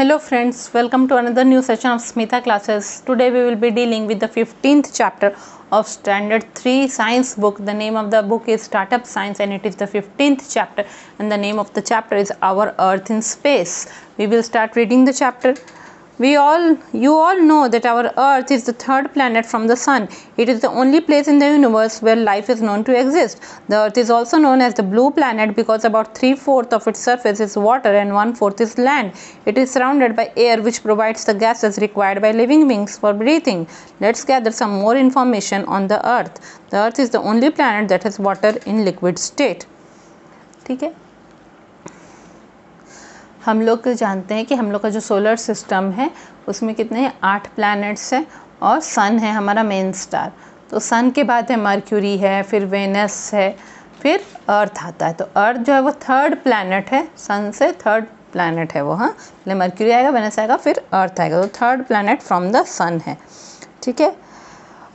Hello friends, welcome to another new session of Smitha classes. Today we will be dealing with the 15th chapter of Standard 3 Science book. The name of the book is Startup Science and it is the 15th chapter and the name of the chapter is Our Earth in Space. We will start reading the chapter. You all know that our Earth is the third planet from the Sun. It is the only place in the universe where life is known to exist. The Earth is also known as the blue planet because about 3/4 of its surface is water and 1/4 is land. It is surrounded by air which provides the gases required by living beings for breathing. Let's gather some more information on the Earth. The Earth is the only planet that has water in liquid state. ठीक है, हम लोग जानते हैं कि हम लोग का जो सोलर सिस्टम है उसमें कितने 8 प्लैनेट्स हैं और सन है हमारा मेन स्टार। तो सन के बाद है मर्क्यूरी है, फिर वेनस है, फिर अर्थ आता है। तो अर्थ जो है वो थर्ड प्लैनेट है, सन से थर्ड प्लैनेट है वो। हाँ, पहले मर्क्यूरी आएगा, वेनस आएगा, फिर अर्थ आएगा। तो थर्ड प्लैनेट फ्रॉम द सन है। ठीक है,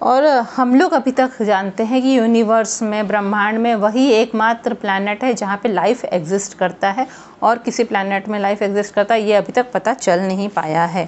और हम लोग अभी तक जानते हैं कि यूनिवर्स में, ब्रह्मांड में वही एकमात्र प्लैनेट है जहाँ पे लाइफ एग्जिस्ट करता है और किसी प्लैनेट में लाइफ एग्जिस्ट करता है ये अभी तक पता चल नहीं पाया है।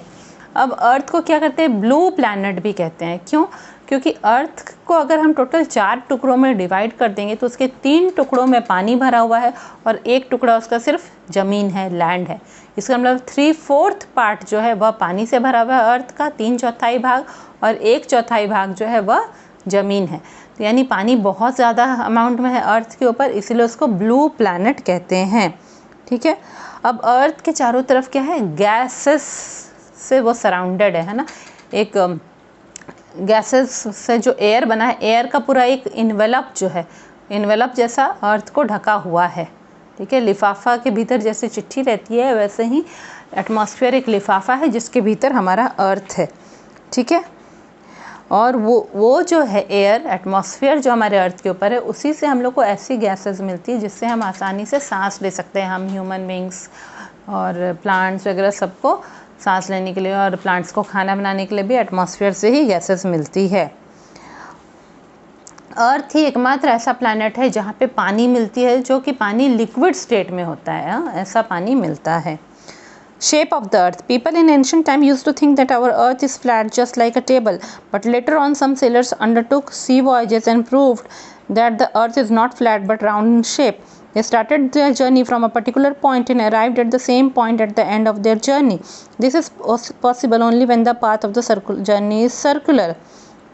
अब अर्थ को क्या करते हैं, ब्लू प्लैनेट भी कहते हैं। क्यों? क्योंकि अर्थ को अगर हम टोटल 4 टुकड़ों में डिवाइड कर देंगे तो उसके 3 टुकड़ों में पानी भरा हुआ है और एक टुकड़ा उसका सिर्फ ज़मीन है, लैंड है। इसका मतलब 3/4 पार्ट जो है वह पानी से भरा हुआ है अर्थ का, 3/4 भाग, और 1/4 भाग जो है वह ज़मीन है। तो यानी पानी बहुत ज़्यादा अमाउंट में है अर्थ के ऊपर, इसीलिए उसको ब्लू प्लैनेट कहते हैं। ठीक है, अब अर्थ के चारों तरफ क्या है, गैसेस से वो सराउंडेड है ना। एक गैसेस से जो एयर बना है, एयर का पूरा एक इन्वेलप जो है, इन्वेलप जैसा अर्थ को ढका हुआ है। ठीक है, लिफाफा के भीतर जैसे चिट्ठी रहती है वैसे ही एटमॉस्फेयर एक लिफाफा है जिसके भीतर हमारा अर्थ है। ठीक है, और वो जो है एयर, एटमॉस्फेयर जो हमारे अर्थ के ऊपर है, उसी से हम लोग को ऐसी गैसेस मिलती है जिससे हम आसानी से सांस ले सकते हैं। हम ह्यूमन बींग्स और प्लांट्स वगैरह सबको सांस लेने के लिए और प्लांट्स को खाना बनाने के लिए भी एटमॉस्फेयर से ही गैसेस मिलती है। अर्थ ही एकमात्र ऐसा प्लैनेट है जहाँ पे पानी मिलती है, जो कि पानी लिक्विड स्टेट में होता है। ऐसा पानी मिलता है। Shape of the earth. People in ancient time used to think that our earth is flat just like a table, but later on some sailors undertook sea voyages and proved that the earth is not flat but round in shape. They started their journey from a particular point and arrived at the same point at the end of their journey. This is possible only when the path of the journey is circular.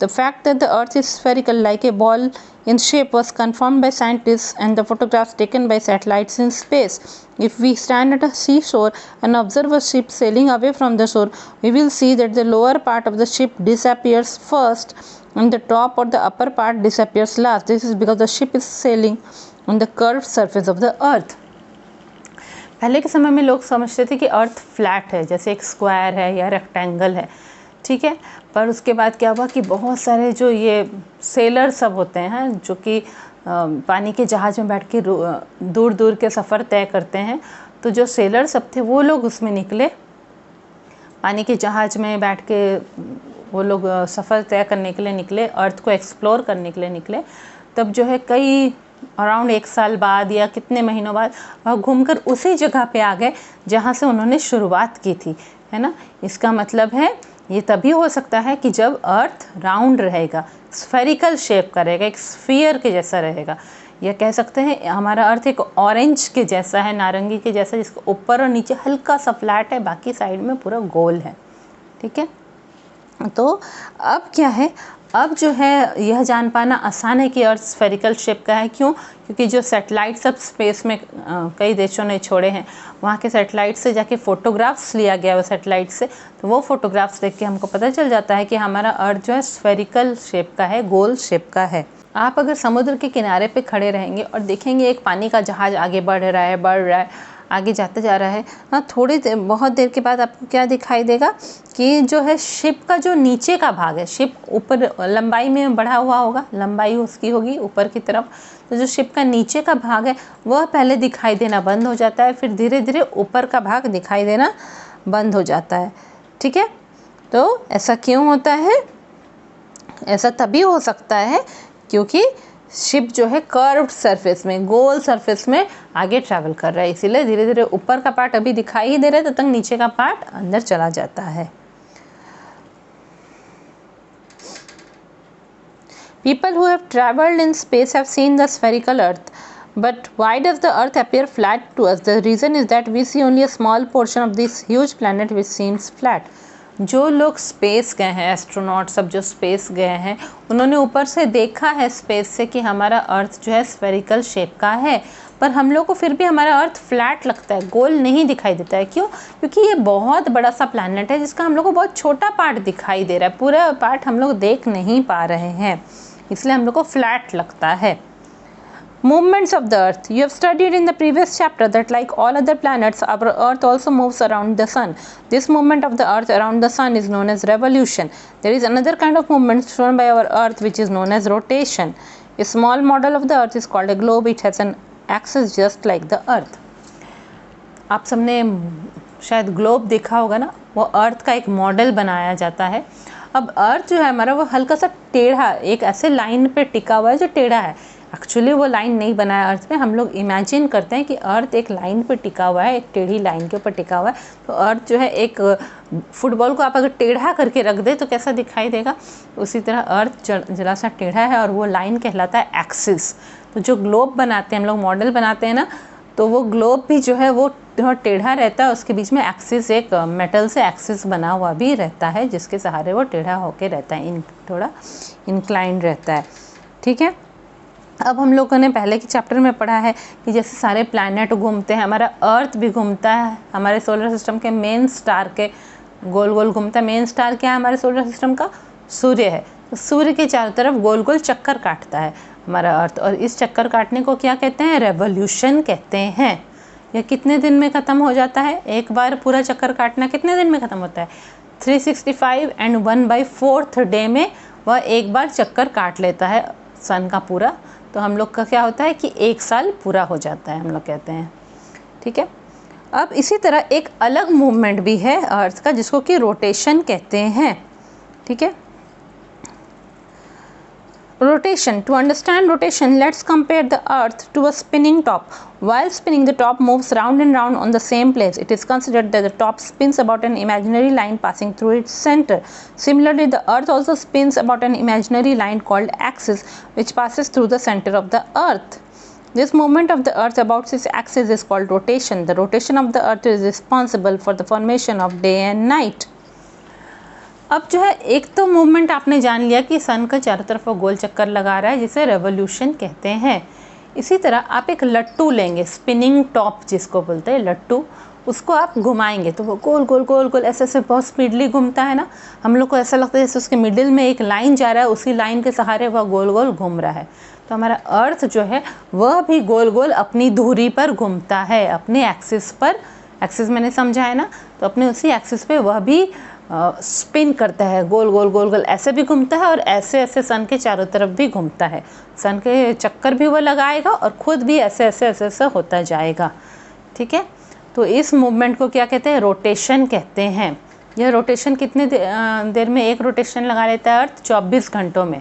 The fact that the earth is spherical like a ball in shape was confirmed by scientists and the photographs taken by satellites in space. If we stand at a seashore and observe a ship sailing away from the shore, we will see that the lower part of the ship disappears first and the top or the upper part disappears last. This is because the ship is sailing on the curved surface of the earth. पहले के समय में लोग समझते थे कि अर्थ flat है, जैसे एक स्क्वायर है या रेक्टेंगल है। ठीक है, पर उसके बाद क्या हुआ कि बहुत सारे जो ये सेलर सब होते हैं जो कि पानी के जहाज़ में बैठ के दूर दूर के सफ़र तय करते हैं, तो जो सेलर सब थे वो लोग उसमें निकले, पानी के जहाज़ में बैठ के वो लोग सफ़र तय करने के लिए निकले, अर्थ को एक्सप्लोर करने के लिए निकले। तब जो है कई अराउंड 1 साल बाद या कितने महीनों बाद वह घूमकर उसी जगह पे आ गए जहाँ से उन्होंने शुरुआत की थी, है ना। इसका मतलब है ये तभी हो सकता है कि जब अर्थ राउंड रहेगा, स्फेरिकल शेप का रहेगा, एक स्फीयर के जैसा रहेगा। या कह सकते हैं हमारा अर्थ एक ऑरेंज के जैसा है, नारंगी के जैसा, जिसको ऊपर और नीचे हल्का सा फ्लैट है, बाकी साइड में पूरा गोल है। ठीक है, तो अब क्या है, अब जो है यह जान पाना आसान है कि अर्थ स्फेरिकल शेप का है। क्यों? क्योंकि जो सैटेलाइट सब स्पेस में कई देशों ने छोड़े हैं, वहाँ के सैटेलाइट से जाके फ़ोटोग्राफ्स लिया गया वो सैटेलाइट से, तो वो फ़ोटोग्राफ्स देख के हमको पता चल जाता है कि हमारा अर्थ जो है स्फेरिकल शेप का है, गोल शेप का है। आप अगर समुद्र के किनारे पे खड़े रहेंगे और देखेंगे एक पानी का जहाज़ आगे बढ़ रहा है, आगे जाते जा रहा है, हाँ, बहुत देर के बाद आपको क्या दिखाई देगा कि जो है शिप का जो नीचे का भाग है, शिप ऊपर लंबाई में बढ़ा हुआ होगा, लंबाई उसकी होगी ऊपर की तरफ, तो जो शिप का नीचे का भाग है वह पहले दिखाई देना बंद हो जाता है, फिर धीरे धीरे ऊपर का भाग दिखाई देना बंद हो जाता है। ठीक है, तो ऐसा क्यों होता है? ऐसा तभी हो सकता है क्योंकि शिप जो है कर्व्ड सरफेस में, गोल सरफेस में आगे ट्रैवल कर रहा है, इसीलिए धीरे धीरे ऊपर का पार्ट अभी दिखाई ही दे रहा है, तब तक नीचे का पार्ट अंदर चला जाता है। People who have traveled in space have seen the spherical Earth. But why does the Earth appear flat to us? The reason is that we see only a small portion of this huge planet which seems flat. जो लोग space गए हैं, astronaut सब जो space गए हैं, उन्होंने ऊपर से देखा है स्पेस से कि हमारा अर्थ जो है स्फेरिकल शेप का है, पर हम लोग को फिर भी हमारा अर्थ फ्लैट लगता है, गोल नहीं दिखाई देता है। क्यों? क्योंकि ये बहुत बड़ा सा प्लैनेट है जिसका हम लोग को बहुत छोटा पार्ट दिखाई दे रहा है, पूरा पार्ट हम लोग देख नहीं पा रहे हैं, इसलिए हम लोग को फ्लैट लगता है। Movements of the Earth. You have studied in the previous chapter that like all other planets, our Earth also moves around the Sun. This movement of the Earth around the Sun is known as revolution. There is another kind of movement shown by our Earth which is known as rotation. A small model of the Earth is called a globe. It has an axis just like the Earth. आप सबने शायद globe देखा होगा ना, वो अर्थ का एक model बनाया जाता है। अब अर्थ जो है हमारा वो हल्का सा टेढ़ा, एक ऐसे लाइन पे टिका हुआ है जो टेढ़ा है। एक्चुअली वो लाइन नहीं बना है अर्थ पे, हम लोग इमेजिन करते हैं कि अर्थ एक लाइन पे टिका हुआ है, एक टेढ़ी लाइन के ऊपर टिका हुआ है। तो अर्थ जो है एक फुटबॉल को आप अगर टेढ़ा करके रख दे तो कैसा दिखाई देगा, उसी तरह अर्थ जरा सा टेढ़ा है और वो लाइन कहलाता है एक्सिस। तो जो ग्लोब बनाते हैं हम लोग, मॉडल बनाते हैं ना, तो वो ग्लोब भी जो है वो टेढ़ा रहता है, उसके बीच में एक्सिस, एक मेटल से एक्सिस बना हुआ भी रहता है जिसके सहारे वो टेढ़ा होके रहता है, थोड़ा इंक्लाइंड रहता है। ठीक है, अब हम लोगों ने पहले के चैप्टर में पढ़ा है कि जैसे सारे प्लैनेट घूमते हैं, हमारा अर्थ भी घूमता है, हमारे सोलर सिस्टम के मेन स्टार के गोल गोल घूमता है। मेन स्टार क्या है हमारे सोलर सिस्टम का? सूर्य है। तो सूर्य के चारों तरफ गोल गोल चक्कर काटता है हमारा अर्थ, और इस चक्कर काटने को क्या कहते हैं? रेवोल्यूशन कहते हैं। यह कितने दिन में ख़त्म हो जाता है? एक बार पूरा चक्कर काटना कितने दिन में ख़त्म होता है? 365 एंड 1/4 डे में वह एक बार चक्कर काट लेता है सन का पूरा। तो हम लोग का क्या होता है कि एक साल पूरा हो जाता है, हम लोग कहते हैं। ठीक है, अब इसी तरह एक अलग मूवमेंट भी है अर्थ का जिसको कि रोटेशन कहते हैं। ठीक है, rotation. To understand rotation, let's compare the earth to a spinning top. While spinning, the top moves round and round on the same place. It is considered that the top spins about an imaginary line passing through its center. Similarly, the earth also spins about an imaginary line called axis, which passes through the center of the earth. This movement of the earth about its axis is called rotation. The rotation of the earth is responsible for the formation of day and night. अब जो है एक तो movement आपने जान लिया कि सन का चारों तरफ वो गोल चक्कर लगा रहा है, जिसे रेवोल्यूशन कहते हैं। इसी तरह आप एक लट्टू लेंगे, स्पिनिंग टॉप जिसको बोलते हैं लट्टू, उसको आप घुमाएंगे तो वो गोल गोल गोल गोल ऐसे ऐसे बहुत स्पीडली घूमता है ना। हम लोग को ऐसा लगता है जैसे उसके मिडिल में एक लाइन जा रहा है, उसी लाइन के सहारे वह गोल गोल घूम रहा है। तो हमारा अर्थ जो है वह भी गोल गोल अपनी धुरी पर घूमता है, अपने एक्सिस पर। एक्सिस मैंने समझा है ना, तो अपने उसी एक्सिस पे वह भी स्पिन करता है, गोल गोल गोल गोल ऐसे भी घूमता है और ऐसे ऐसे सन के चारों तरफ भी घूमता है। सन के चक्कर भी वो लगाएगा और ख़ुद भी ऐसे ऐसे ऐसे ऐसे होता जाएगा। ठीक है, तो इस मूवमेंट को क्या कहते हैं? रोटेशन कहते हैं। यह रोटेशन कितने देर में एक रोटेशन लगा लेता है अर्थ? 24 घंटों में।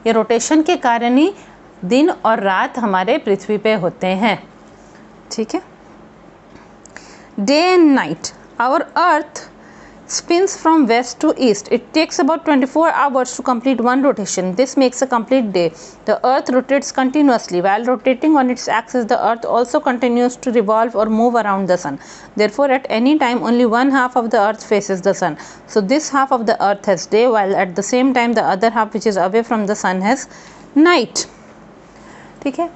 ये रोटेशन के कारण ही दिन और रात हमारे पृथ्वी पे होते हैं। ठीक है, day and night. Our earth spins from west to east. It takes about 24 hours to complete one rotation. This makes a complete day. The earth rotates continuously. While rotating on its axis, the earth also continues to revolve or move around the sun. Therefore, at any time, only one half of the earth faces the sun. So this half of the earth has day, while at the same time, the other half which is away from the sun has night. ठीक है,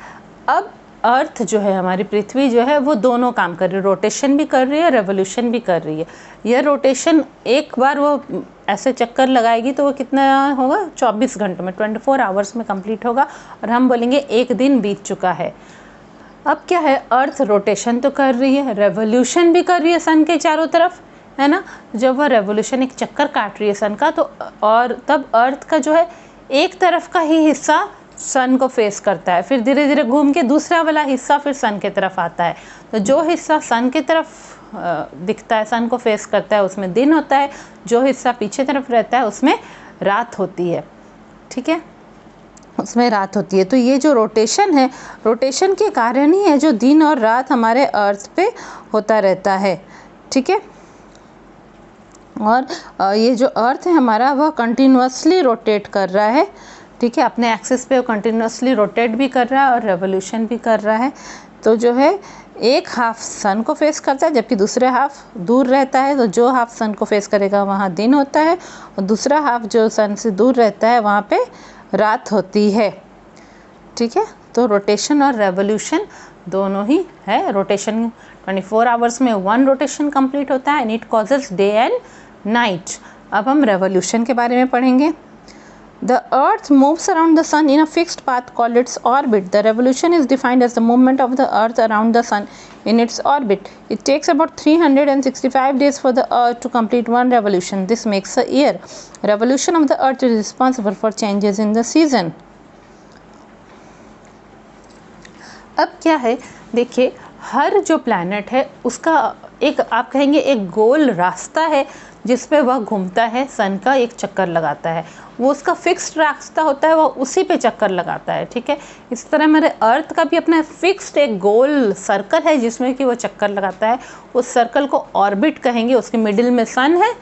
अब अर्थ जो है हमारी पृथ्वी जो है वो दोनों काम कर रही है, रोटेशन भी कर रही है, रेवोल्यूशन भी कर रही है। यह रोटेशन एक बार वो ऐसे चक्कर लगाएगी तो वो कितना होगा? 24 घंटों में, 24 आवर्स में कंप्लीट होगा, और हम बोलेंगे एक दिन बीत चुका है। अब क्या है, अर्थ रोटेशन तो कर रही है, रेवोल्यूशन भी कर रही है सन के चारों तरफ, है ना। जब वह रेवोल्यूशन एक चक्कर काट रही है सन का, तो और तब अर्थ का जो है एक तरफ का ही हिस्सा सन को फेस करता है, फिर धीरे धीरे घूम के दूसरा वाला हिस्सा फिर सन के तरफ आता है। तो जो हिस्सा सन के तरफ दिखता है, सन को फेस करता है, उसमें दिन होता है। जो हिस्सा पीछे तरफ रहता है उसमें रात होती है। ठीक है, उसमें रात होती है। तो ये जो रोटेशन है, रोटेशन के कारण ही है जो दिन और रात हमारे अर्थ पे होता रहता है, ठीक है। और ये जो अर्थ है हमारा वह कंटिन्यूसली रोटेट कर रहा है, ठीक है, अपने एक्सिस पे कंटिन्यूसली रोटेट भी कर रहा है और रेवोल्यूशन भी कर रहा है। तो जो है एक हाफ सन को फेस करता है जबकि दूसरे हाफ दूर रहता है। तो जो हाफ सन को फेस करेगा वहाँ दिन होता है और दूसरा हाफ जो सन से दूर रहता है वहाँ पे रात होती है, ठीक है। तो रोटेशन और रेवोल्यूशन दोनों ही है। रोटेशन 24 आवर्स में 1 रोटेशन कंप्लीट होता है and it causes day and night. अब हम रेवोल्यूशन के बारे में पढ़ेंगे। The Earth moves around the Sun in a fixed path called its orbit. The revolution is defined as the movement of the Earth around the Sun in its orbit. It takes about 365 days for the Earth to complete one revolution. This makes a year. Revolution of the Earth is responsible for changes in the season. अब क्या है, देखिए हर जो planet है उसका एक, आप कहेंगे एक गोल रास्ता है जिस पे वह घूमता है, सन का एक चक्कर लगाता है। वो उसका फिक्स्ड रास्ता होता है, वह उसी पे चक्कर लगाता है, ठीक है। इस तरह मेरे अर्थ का भी अपना फिक्स्ड एक गोल सर्कल है जिसमें कि वो चक्कर लगाता है। उस सर्कल को ऑर्बिट कहेंगे। उसके मिडिल में सन है,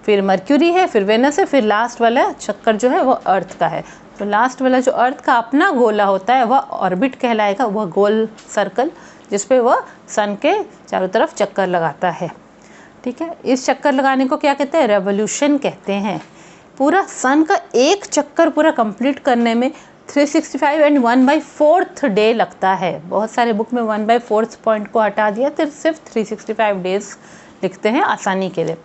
फिर मर्क्यूरी है, फिर वेनस है, फिर लास्ट वाला चक्कर जो है वो अर्थ का है। तो लास्ट वाला जो अर्थ का अपना गोला होता है वह ऑर्बिट कहलाएगा, वह गोल सर्कल जिस पे वह सन के चारों तरफ चक्कर लगाता है, ठीक है। इस चक्कर लगाने को क्या कहते हैं, रेवोल्यूशन कहते हैं। पूरा सन का एक चक्कर पूरा कंप्लीट करने में 365 एंड 1/4 डे लगता है। बहुत सारे बुक में 1/4 पॉइंट को हटा दिया, तो सिर्फ 365 डेज लिखते हैं आसानी के लिए।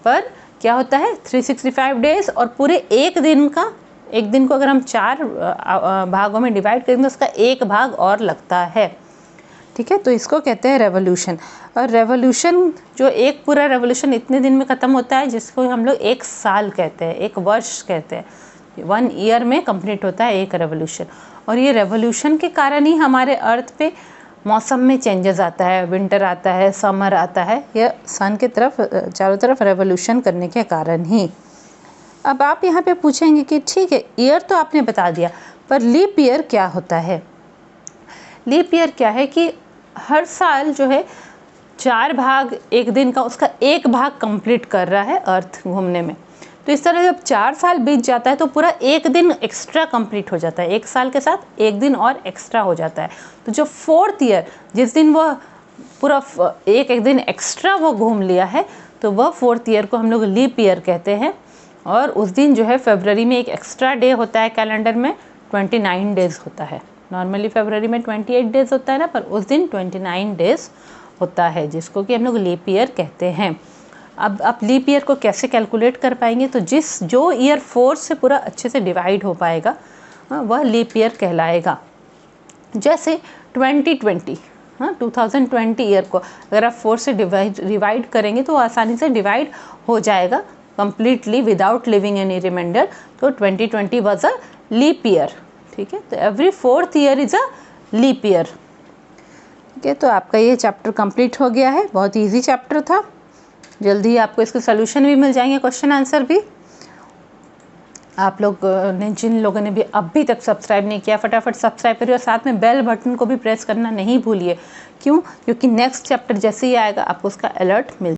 पर क्या होता है 365 डेज और पूरे एक दिन का, एक दिन को अगर हम 4 भागों में डिवाइड करेंगे तो उसका एक भाग और लगता है, ठीक है। तो इसको कहते हैं रेवोल्यूशन। और रेवोल्यूशन जो एक पूरा रेवोल्यूशन इतने दिन में ख़त्म होता है जिसको हम लोग एक साल कहते हैं, एक वर्ष कहते हैं। 1 ईयर में कंप्लीट होता है एक रेवोल्यूशन। और ये रेवोल्यूशन के कारण ही हमारे अर्थ पे मौसम में चेंजेस आता है, विंटर आता है, समर आता है, यह सन के तरफ चारों तरफ रेवोल्यूशन करने के कारण ही। अब आप यहाँ पे पूछेंगे कि ठीक है ईयर तो आपने बता दिया, पर लीप ईयर क्या होता है। लीप ईयर क्या है कि हर साल जो है 4 भाग एक दिन का, उसका एक भाग कंप्लीट कर रहा है अर्थ घूमने में। तो इस तरह जब 4 साल बीत जाता है तो पूरा एक दिन एक्स्ट्रा कंप्लीट हो जाता है, एक साल के साथ एक दिन और एक्स्ट्रा हो जाता है। तो जो 4th ईयर जिस दिन वह पूरा एक दिन एक्स्ट्रा वो घूम लिया है तो वह 4th ईयर को हम लोग लीप ईयर कहते हैं। और उस दिन जो है फरवरी में एक एक्स्ट्रा डे होता है, कैलेंडर में 29 डेज होता है। नॉर्मली फरवरी में 28 डेज होता है ना, पर उस दिन 29 डेज होता है जिसको कि हम लोग लीप ईयर कहते हैं। अब आप लीप ईयर को कैसे कैलकुलेट कर पाएंगे, तो जो ईयर 4 से पूरा अच्छे से डिवाइड हो पाएगा वह लीप ईयर कहलाएगा। जैसे 2020 2020 ईयर को अगर आप 4 से डिवाइड करेंगे तो आसानी से डिवाइड हो जाएगा completely without leaving any remainder। तो 2020 was a leap year, ठीक है। तो every 4th year is a leap year, ठीक है। तो आपका ये चैप्टर कंप्लीट हो गया है। बहुत इजी चैप्टर था। जल्दी ही आपको इसके सोल्यूशन भी मिल जाएंगे, क्वेश्चन आंसर भी। आप लोग ने जिन लोगों ने भी अभी तक सब्सक्राइब नहीं किया फटाफट सब्सक्राइब करिए और साथ में बेल बटन को भी प्रेस करना नहीं भूलिए। क्यों? क्योंकि नेक्स्ट चैप्टर जैसे ही आएगा आपको उसका अलर्ट मिल